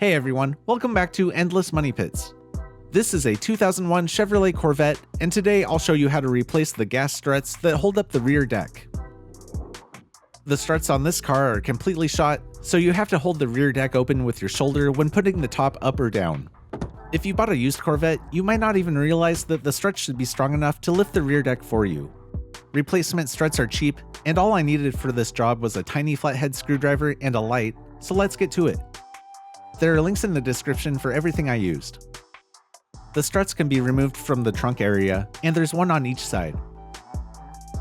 Hey everyone, welcome back to Endless Money Pits. This is a 2001 Chevrolet Corvette, and today I'll show you how to replace the gas struts that hold up the rear deck. The struts on this car are completely shot, so you have to hold the rear deck open with your shoulder when putting the top up or down. If you bought a used Corvette, you might not even realize that the struts should be strong enough to lift the rear deck for you. Replacement struts are cheap, and all I needed for this job was a tiny flathead screwdriver and a light, so let's get to it. There are links in the description for everything I used. The struts can be removed from the trunk area, and there's one on each side.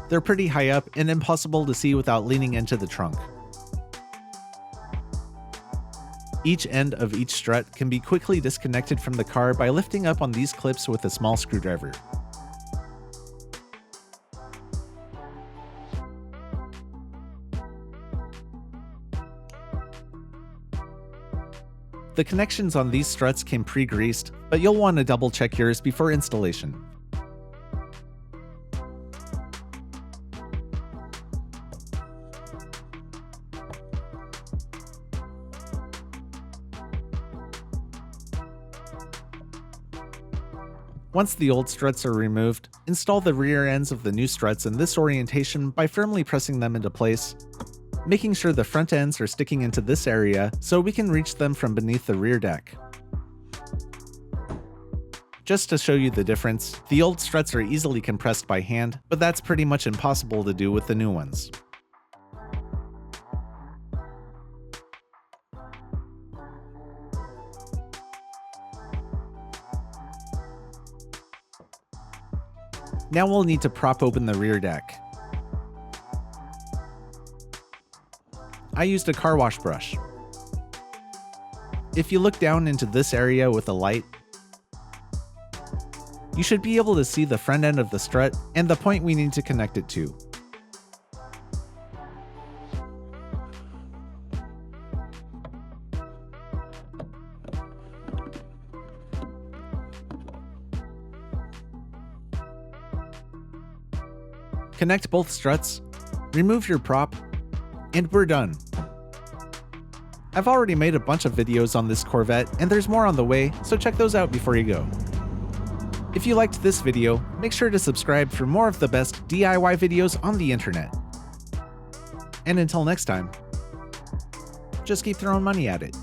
They're pretty high up and impossible to see without leaning into the trunk. Each end of each strut can be quickly disconnected from the car by lifting up on these clips with a small screwdriver. The connections on these struts came pre-greased, but you'll want to double check yours before installation. Once the old struts are removed, install the rear ends of the new struts in this orientation by firmly pressing them into place, making sure the front ends are sticking into this area so we can reach them from beneath the rear deck. Just to show you the difference, the old struts are easily compressed by hand, but that's pretty much impossible to do with the new ones. Now we'll need to prop open the rear deck. I used a car wash brush. If you look down into this area with a light, you should be able to see the front end of the strut and the point we need to connect it to. Connect both struts, remove your prop, and we're done. I've already made a bunch of videos on this Corvette, and there's more on the way, so check those out before you go. If you liked this video, make sure to subscribe for more of the best DIY videos on the internet. And until next time, just keep throwing money at it.